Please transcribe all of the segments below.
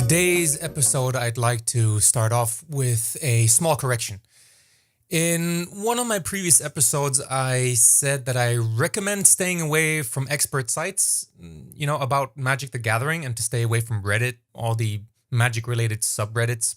Today's episode, I'd like to start off with a small correction. In one of my previous episodes, I said that I recommend staying away from expert sites, about Magic the Gathering, and to stay away from Reddit, all the Magic-related subreddits.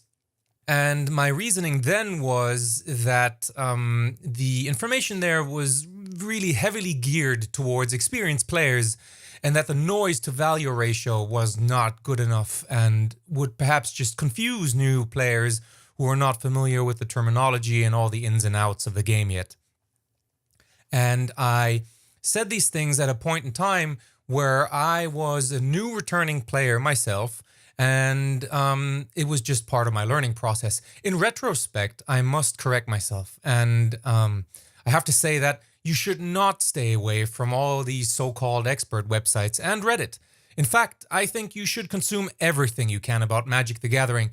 And my reasoning then was that the information there was really heavily geared towards experienced players, and that the noise to value ratio was not good enough and would perhaps just confuse new players who are not familiar with the terminology and all the ins and outs of the game yet. And I said these things at a point in time where I was a new returning player myself, and it was just part of my learning process. In retrospect, I must correct myself, and I have to say that you should not stay away from all these so-called expert websites and Reddit. In fact, I think you should consume everything you can about Magic the Gathering.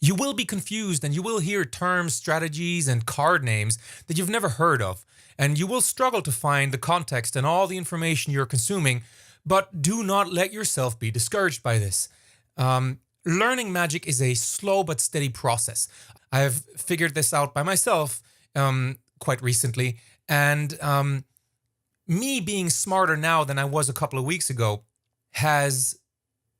You will be confused and you will hear terms, strategies, and card names that you've never heard of, and you will struggle to find the context and all the information you're consuming, but do not let yourself be discouraged by this. Learning Magic is a slow but steady process. I have figured this out by myself quite recently, and me being smarter now than I was a couple of weeks ago has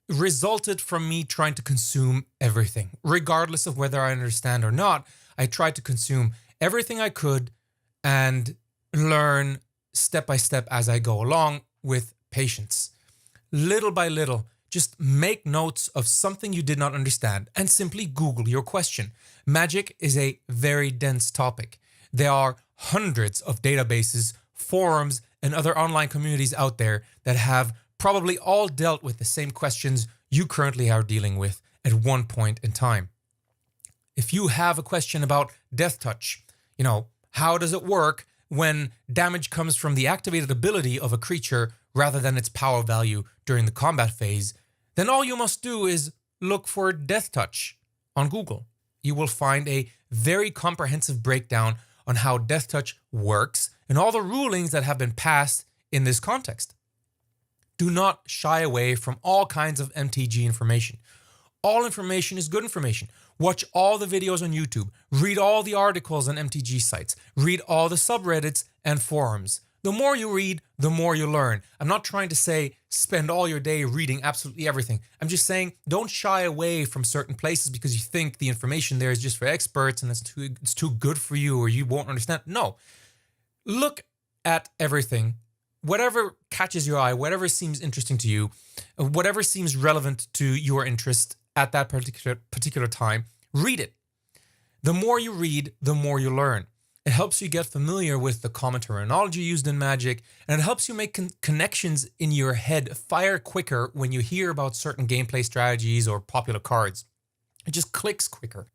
resulted from me trying to consume everything. Regardless of whether I understand or not, I tried to consume everything I could and learn step by step as I go along with patience. Little by little, just make notes of something you did not understand and simply Google your question. Magic is a very dense topic. There are hundreds of databases, forums, and other online communities out there that have probably all dealt with the same questions you currently are dealing with at one point in time. If you have a question about Death Touch, how does it work when damage comes from the activated ability of a creature rather than its power value during the combat phase, then all you must do is look for Death Touch on Google. You will find a very comprehensive breakdown on how Death Touch works and all the rulings that have been passed in this context. Do not shy away from all kinds of MTG information. All information is good information. Watch all the videos on YouTube. Read all the articles on MTG sites. Read all the subreddits and forums. The more you read, the more you learn. I'm not trying to say spend all your day reading absolutely everything. I'm just saying don't shy away from certain places because you think the information there is just for experts and it's too good for you or you won't understand. No. Look at everything. Whatever catches your eye, whatever seems interesting to you, whatever seems relevant to your interest at that particular time, read it. The more you read, the more you learn. It helps you get familiar with the common terminology used in Magic, and it helps you make connections in your head fire quicker when you hear about certain gameplay strategies or popular cards. It just clicks quicker.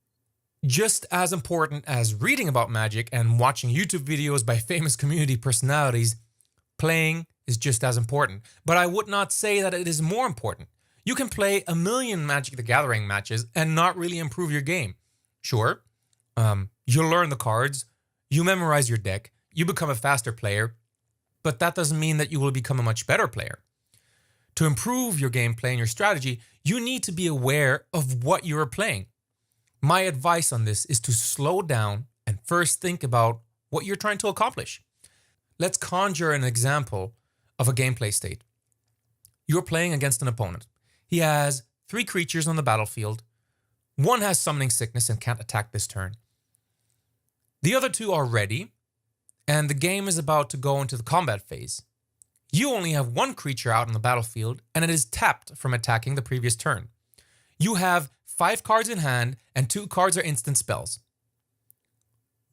Just as important as reading about Magic and watching YouTube videos by famous community personalities, playing is just as important. But I would not say that it is more important. You can play a million Magic the Gathering matches and not really improve your game. Sure, you'll learn the cards, you memorize your deck, you become a faster player, but that doesn't mean that you will become a much better player. To improve your gameplay and your strategy, you need to be aware of what you are playing. My advice on this is to slow down and first think about what you're trying to accomplish. Let's conjure an example of a gameplay state. You're playing against an opponent. He has 3 creatures on the battlefield. One has Summoning Sickness and can't attack this turn. The other 2 are ready, and the game is about to go into the combat phase. You only have 1 creature out on the battlefield, and it is tapped from attacking the previous turn. You have 5 cards in hand, and 2 cards are instant spells.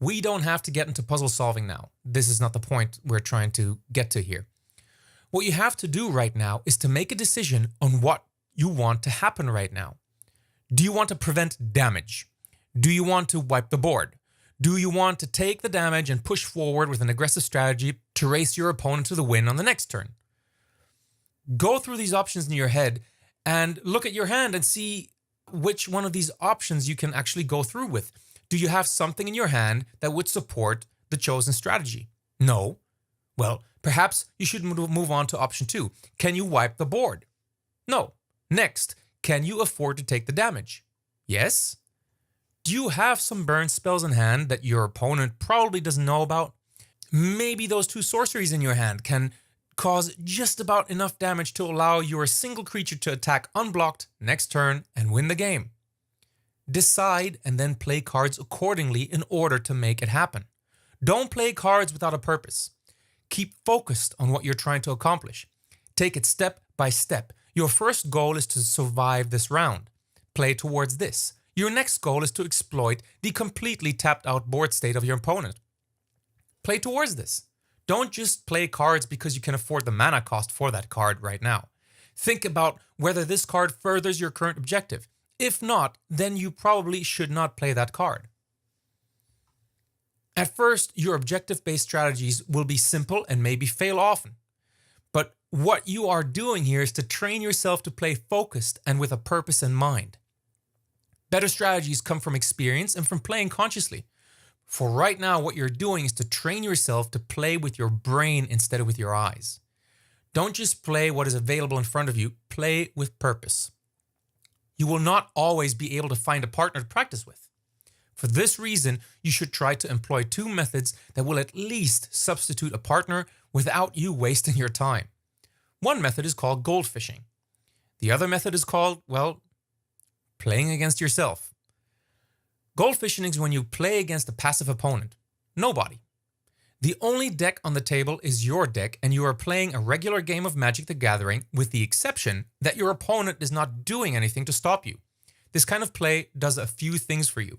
We don't have to get into puzzle solving now. This is not the point we're trying to get to here. What you have to do right now is to make a decision on what you want to happen right now. Do you want to prevent damage? Do you want to wipe the board? Do you want to take the damage and push forward with an aggressive strategy to race your opponent to the win on the next turn? Go through these options in your head and look at your hand and see which one of these options you can actually go through with. Do you have something in your hand that would support the chosen strategy? No? Well, perhaps you should move on to option 2. Can you wipe the board? No. Next, Can you afford to take the damage? Yes? Do you have some burn spells in hand that your opponent probably doesn't know about? Maybe those 2 sorceries in your hand can cause just about enough damage to allow your single creature to attack unblocked next turn and win the game. Decide and then play cards accordingly in order to make it happen. Don't play cards without a purpose. Keep focused on what you're trying to accomplish. Take it step by step. Your first goal is to survive this round. Play towards this. Your next goal is to exploit the completely tapped out board state of your opponent. Play towards this. Don't just play cards because you can afford the mana cost for that card right now. Think about whether this card furthers your current objective. If not, then you probably should not play that card. At first, your objective-based strategies will be simple and maybe fail often. But what you are doing here is to train yourself to play focused and with a purpose in mind. Better strategies come from experience and from playing consciously. For right now, what you're doing is to train yourself to play with your brain instead of with your eyes. Don't just play what is available in front of you, play with purpose. You will not always be able to find a partner to practice with. For this reason, you should try to employ 2 methods that will at least substitute a partner without you wasting your time. One method is called goldfishing. The other method is called, well, playing against yourself. Goldfishing is when you play against a passive opponent. Nobody. The only deck on the table is your deck, and you are playing a regular game of Magic the Gathering with the exception that your opponent is not doing anything to stop you. This kind of play does a few things for you.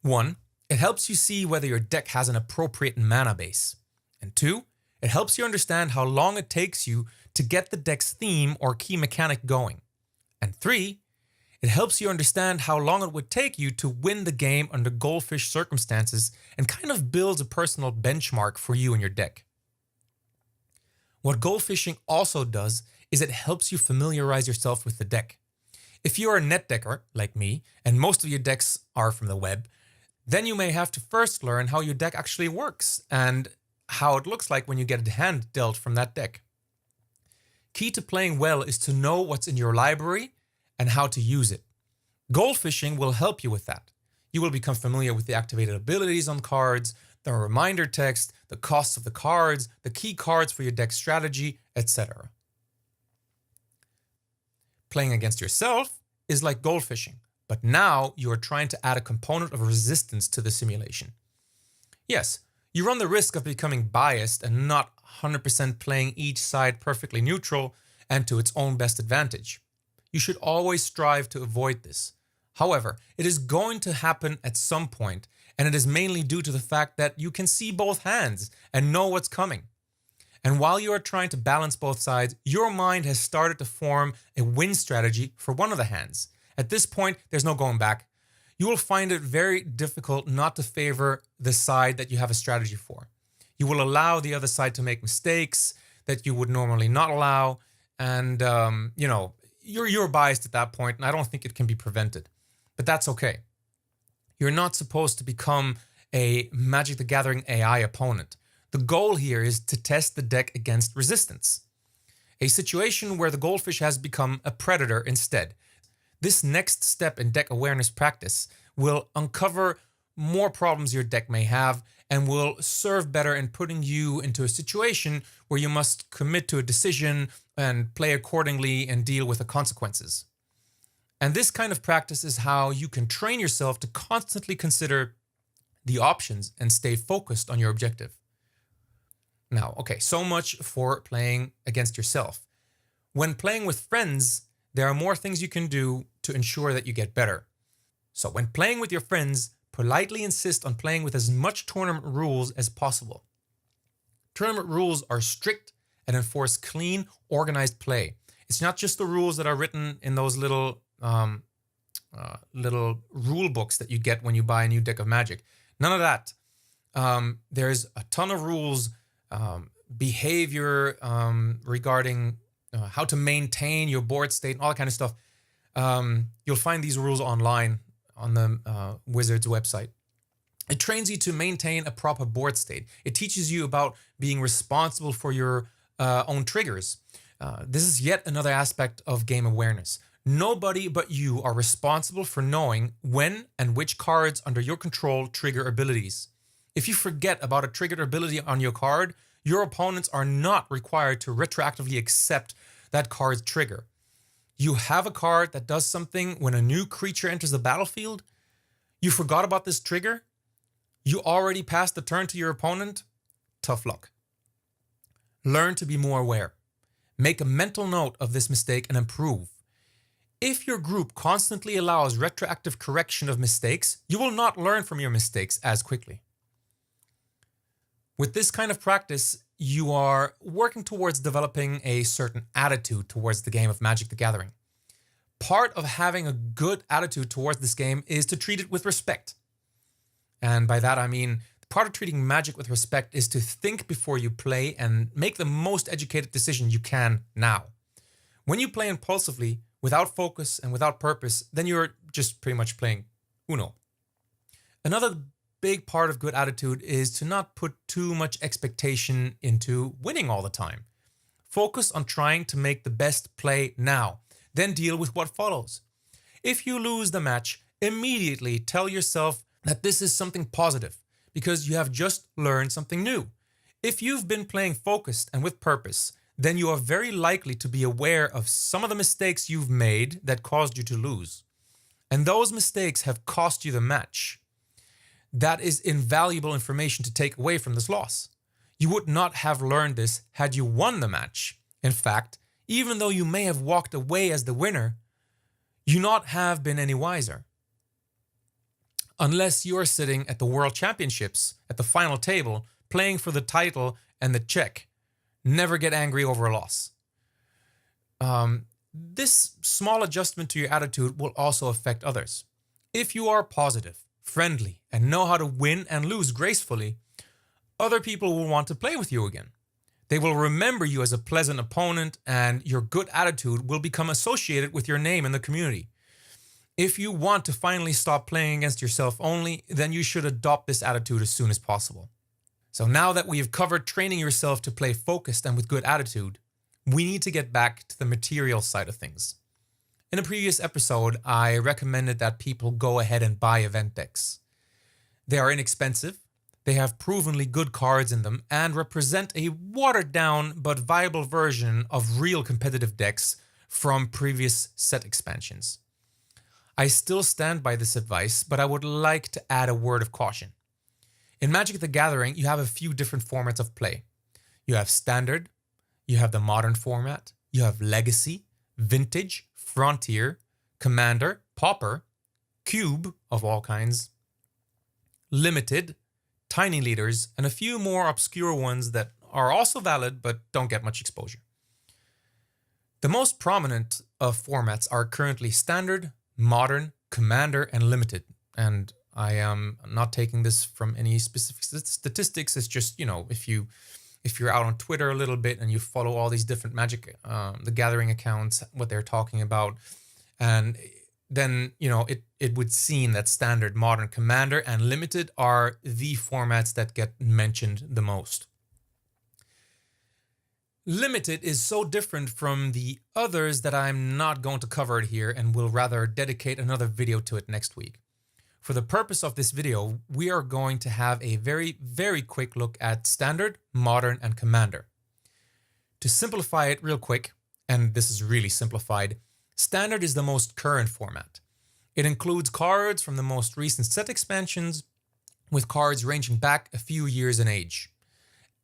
1. It helps you see whether your deck has an appropriate mana base. And 2. It helps you understand how long it takes you to get the deck's theme or key mechanic going. And 3. It helps you understand how long it would take you to win the game under goldfish circumstances and kind of builds a personal benchmark for you and your deck. What goldfishing also does is it helps you familiarize yourself with the deck. If you're a net decker, like me, and most of your decks are from the web, then you may have to first learn how your deck actually works and how it looks like when you get a hand dealt from that deck. Key to playing well is to know what's in your library and how to use it. Goldfishing will help you with that. You will become familiar with the activated abilities on cards, the reminder text, the costs of the cards, the key cards for your deck strategy, etc. Playing against yourself is like goldfishing, but now you are trying to add a component of resistance to the simulation. Yes, you run the risk of becoming biased and not 100% playing each side perfectly neutral and to its own best advantage. You should always strive to avoid this. However, it is going to happen at some point, and it is mainly due to the fact that you can see both hands and know what's coming. And while you are trying to balance both sides, your mind has started to form a win strategy for one of the hands. At this point, there's no going back. You will find it very difficult not to favor the side that you have a strategy for. You will allow the other side to make mistakes that you would normally not allow, and you're biased at that point, and I don't think it can be prevented. But that's okay. You're not supposed to become a Magic the Gathering AI opponent. The goal here is to test the deck against resistance. A situation where the goldfish has become a predator instead. This next step in deck awareness practice will uncover more problems your deck may have and will serve better in putting you into a situation where you must commit to a decision and play accordingly and deal with the consequences. And this kind of practice is how you can train yourself to constantly consider the options and stay focused on your objective. Now, okay, so much for playing against yourself. When playing with friends, there are more things you can do to ensure that you get better. So when playing with your friends, politely insist on playing with as much tournament rules as possible. Tournament rules are strict and enforce clean, organized play. It's not just the rules that are written in those little rule books that you get when you buy a new deck of Magic. None of that. There's a ton of rules, behavior regarding how to maintain your board state and all that kind of stuff. You'll find these rules online on the Wizards website. It trains you to maintain a proper board state. It teaches you about being responsible for your own triggers. This is yet another aspect of game awareness. Nobody but you are responsible for knowing when and which cards under your control trigger abilities. If you forget about a triggered ability on your card, your opponents are not required to retroactively accept that card's trigger. You have a card that does something when a new creature enters the battlefield. You forgot about this trigger. You already passed the turn to your opponent. Tough luck. Learn to be more aware. Make a mental note of this mistake and improve. If your group constantly allows retroactive correction of mistakes, you will not learn from your mistakes as quickly. With this kind of practice, you are working towards developing a certain attitude towards the game of Magic the Gathering. Part of having a good attitude towards this game is to treat it with respect. And by that I mean, part of treating Magic with respect is to think before you play and make the most educated decision you can now. When you play impulsively, without focus and without purpose, then you're just pretty much playing Uno. Another big part of good attitude is to not put too much expectation into winning all the time. Focus on trying to make the best play now, then deal with what follows. If you lose the match, immediately tell yourself that this is something positive because you have just learned something new. If you've been playing focused and with purpose, then you are very likely to be aware of some of the mistakes you've made that caused you to lose. And those mistakes have cost you the match. That is invaluable information to take away from this loss. You would not have learned this had you won the match. In fact, even though you may have walked away as the winner, you not have been any wiser. Unless you are sitting at the World Championships, at the final table, playing for the title and the check. Never get angry over a loss. This small adjustment to your attitude will also affect others. If you are positive, friendly, and know how to win and lose gracefully, other people will want to play with you again. They will remember you as a pleasant opponent, and your good attitude will become associated with your name in the community. If you want to finally stop playing against yourself only, then you should adopt this attitude as soon as possible. So now that we have covered training yourself to play focused and with good attitude, we need to get back to the material side of things. In a previous episode, I recommended that people go ahead and buy event decks. They are inexpensive, they have provenly good cards in them, and represent a watered-down but viable version of real competitive decks from previous set expansions. I still stand by this advice, but I would like to add a word of caution. In Magic the Gathering, you have a few different formats of play. You have Standard, you have the Modern format, you have Legacy, Vintage, Frontier, Commander, Pauper, Cube of all kinds, Limited, Tiny Leaders, and a few more obscure ones that are also valid but don't get much exposure. The most prominent of formats are currently Standard, Modern, Commander, and Limited, and I am not taking this from any specific statistics. It's just, if you're out on Twitter a little bit and you follow all these different Magic the Gathering accounts, what they're talking about, and then, it would seem that Standard, Modern, Commander, and Limited are the formats that get mentioned the most. Limited is so different from the others that I'm not going to cover it here and will rather dedicate another video to it next week. For the purpose of this video, we are going to have a very, very quick look at Standard, Modern, and Commander. To simplify it real quick, and this is really simplified, Standard is the most current format. It includes cards from the most recent set expansions, with cards ranging back a few years in age.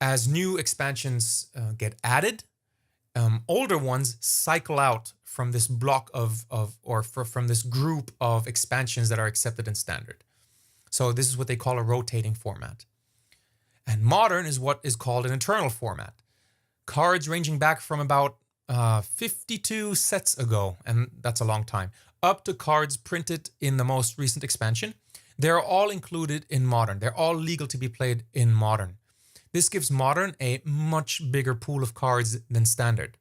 As new expansions get added, older ones cycle out from this block from this group of expansions that are accepted in Standard. So this is what they call a rotating format. And Modern is what is called an eternal format. Cards ranging back from about 52 sets ago, and that's a long time, up to cards printed in the most recent expansion. They're all included in Modern. They're all legal to be played in Modern. This gives Modern a much bigger pool of cards than Standard.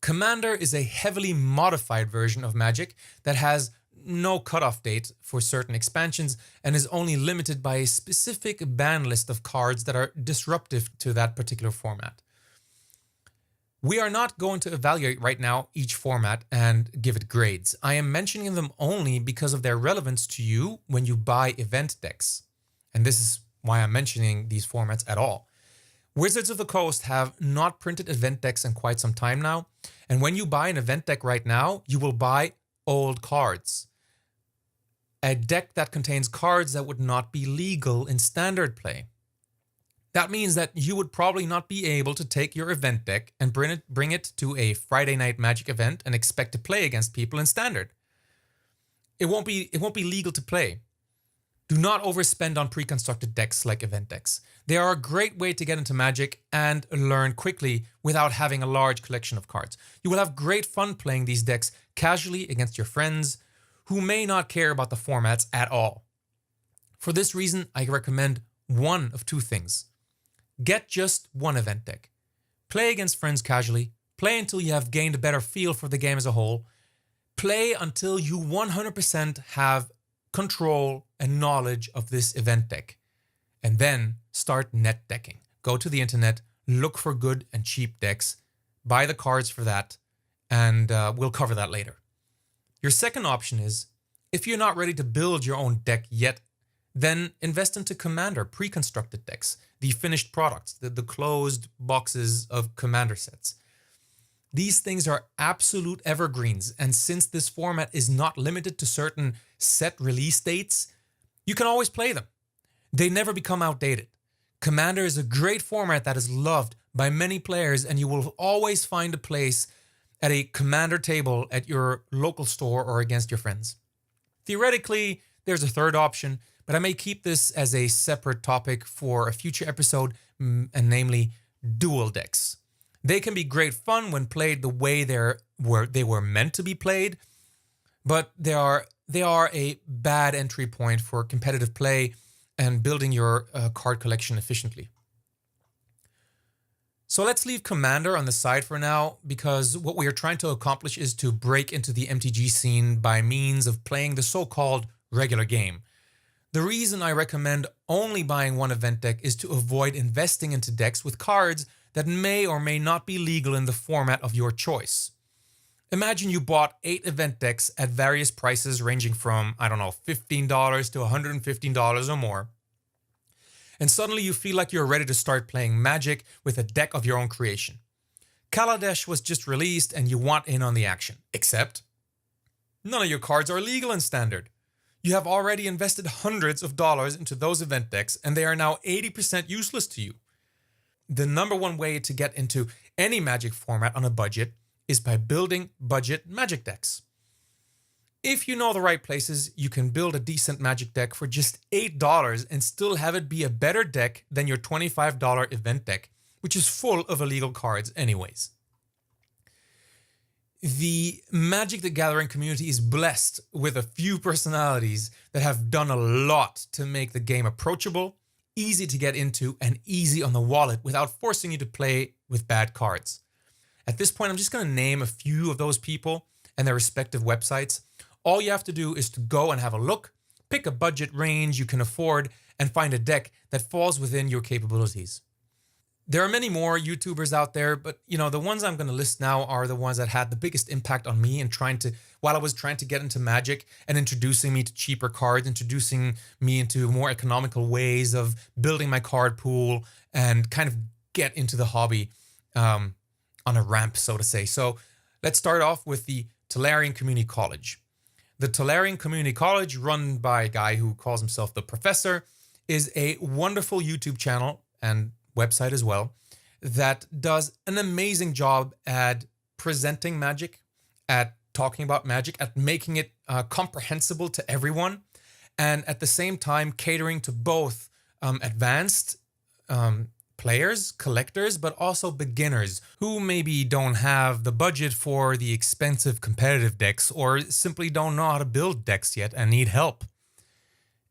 Commander is a heavily modified version of Magic that has no cutoff date for certain expansions and is only limited by a specific ban list of cards that are disruptive to that particular format. We are not going to evaluate right now each format and give it grades. I am mentioning them only because of their relevance to you when you buy event decks. And this is why I'm mentioning these formats at all. Wizards of the Coast have not printed event decks in quite some time now. And when you buy an event deck right now, you will buy old cards. A deck that contains cards that would not be legal in standard play. That means that you would probably not be able to take your event deck and bring it to a Friday Night Magic event and expect to play against people in standard. It won't be legal to play. Do not overspend on pre-constructed decks like event decks. They are a great way to get into Magic and learn quickly without having a large collection of cards. You will have great fun playing these decks casually against your friends who may not care about the formats at all. For this reason, I recommend one of two things. Get just one event deck. Play against friends casually. Play until you have gained a better feel for the game as a whole. Play until you 100% have control and knowledge of this event deck. And then start net decking. Go to the internet, look for good and cheap decks, buy the cards for that, and we'll cover that later. Your second option is, if you're not ready to build your own deck yet, then invest into Commander pre-constructed decks, the finished products, the closed boxes of Commander sets. These things are absolute evergreens, and since this format is not limited to certain set release dates, you can always play them. They never become outdated. Commander is a great format that is loved by many players, and you will always find a place at a Commander table at your local store or against your friends. Theoretically, there's a third option, but I may keep this as a separate topic for a future episode, and namely dual decks. They can be great fun when played the way they were meant to be played, but they are a bad entry point for competitive play and building your card collection efficiently. So let's leave Commander on the side for now, because what we are trying to accomplish is to break into the MTG scene by means of playing the so-called regular game. The reason I recommend only buying one event deck is to avoid investing into decks with cards that may or may not be legal in the format of your choice. Imagine you bought 8 event decks at various prices ranging from, $15 to $115 or more. And suddenly you feel like you're ready to start playing Magic with a deck of your own creation. Kaladesh was just released and you want in on the action. Except, none of your cards are legal in Standard. You have already invested hundreds of dollars into those event decks and they are now 80% useless to you. The number one way to get into any Magic format on a budget is by building budget Magic decks. If you know the right places, you can build a decent Magic deck for just $8 and still have it be a better deck than your $25 event deck, which is full of illegal cards anyways. The Magic the Gathering community is blessed with a few personalities that have done a lot to make the game approachable, easy to get into, and easy on the wallet without forcing you to play with bad cards. At this point, I'm just going to name a few of those people and their respective websites. All you have to do is to go and have a look, pick a budget range you can afford, and find a deck that falls within your capabilities. There are many more YouTubers out there, but the ones I'm going to list now are the ones that had the biggest impact on me and while I was trying to get into Magic and introducing me to cheaper cards, introducing me into more economical ways of building my card pool and kind of get into the hobby on a ramp, so to say. So let's start off with the Tolarian Community College. The Tolarian Community College, run by a guy who calls himself the Professor, is a wonderful YouTube channel and website as well that does an amazing job at presenting Magic, at talking about Magic, at making it comprehensible to everyone, and at the same time catering to both advanced players, collectors, but also beginners who maybe don't have the budget for the expensive competitive decks or simply don't know how to build decks yet and need help.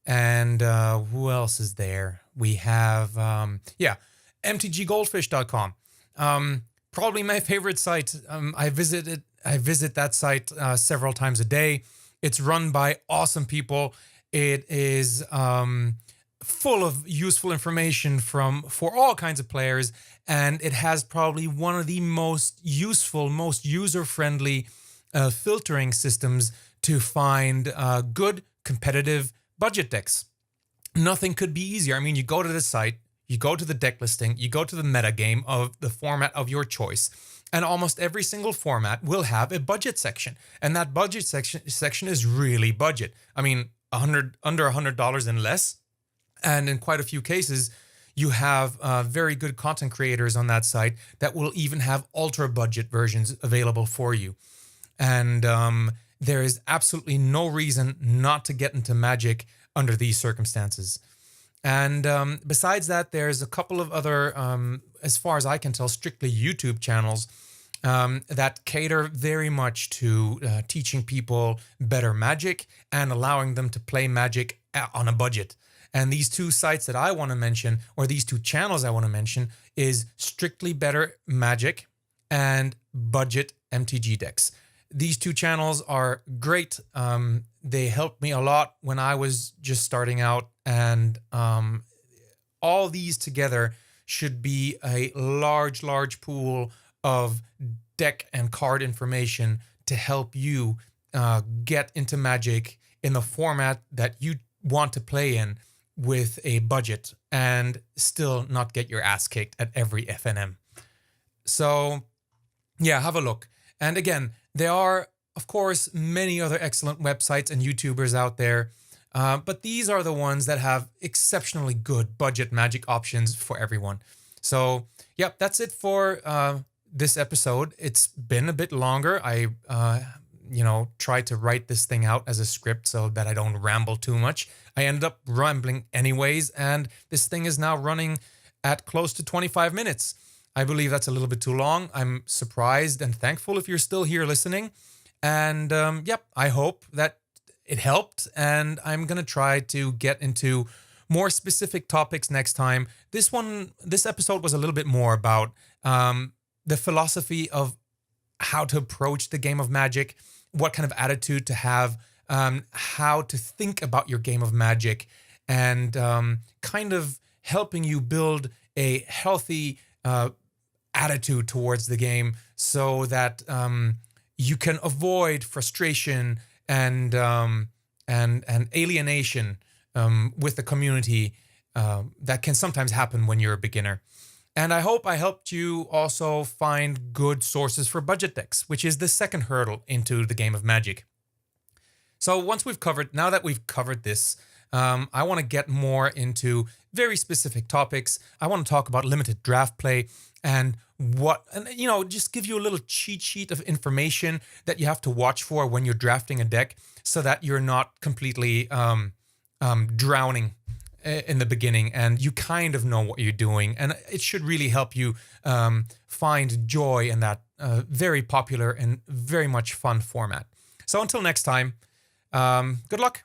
And who else is there? We have, MTGGoldfish.com. Probably my favorite site. I visit that site several times a day. It's run by awesome people. It is full of useful information for all kinds of players, and it has probably one of the most useful, most user-friendly filtering systems to find good competitive budget decks. Nothing could be easier. I mean, you go to the site, you go to the deck listing, you go to the meta game of the format of your choice, and almost every single format will have a budget section. And that budget section is really budget. I mean, under $100 and less. And in quite a few cases, you have very good content creators on that site that will even have ultra budget versions available for you. And there is absolutely no reason not to get into Magic under these circumstances. And besides that, there's a couple of other, as far as I can tell, strictly YouTube channels that cater very much to teaching people better Magic and allowing them to play Magic on a budget. And these two sites that I want to mention, or these two channels I want to mention, is Strictly Better Magic and Budget MTG Decks. These two channels are great. They helped me a lot when I was just starting out, and all these together should be a large pool of deck and card information to help you get into Magic in the format that you want to play in with a budget and still not get your ass kicked at every FNM. So yeah, have a look. And again, there are, of course, many other excellent websites and YouTubers out there, but these are the ones that have exceptionally good budget Magic options for everyone. So yep, that's it for this episode. It's been a bit longer. I tried to write this thing out as a script so that I don't ramble too much. I ended up rambling anyways, and this thing is now running at close to 25 minutes. I believe that's a little bit too long. I'm surprised and thankful if you're still here listening. And yep, I hope that it helped, and I'm going to try to get into more specific topics next time. This episode was a little bit more about the philosophy of how to approach the game of Magic, what kind of attitude to have, how to think about your game of Magic, and kind of helping you build a healthy attitude towards the game so that you can avoid frustration and alienation with the community that can sometimes happen when you're a beginner. And I hope I helped you also find good sources for budget decks, which is the second hurdle into the game of Magic. So now that we've covered this, I want to get more into very specific topics. I want to talk about limited draft play and just give you a little cheat sheet of information that you have to watch for when you're drafting a deck so that you're not completely drowning in the beginning and you kind of know what you're doing. And it should really help you find joy in that very popular and very much fun format. So until next time, good luck.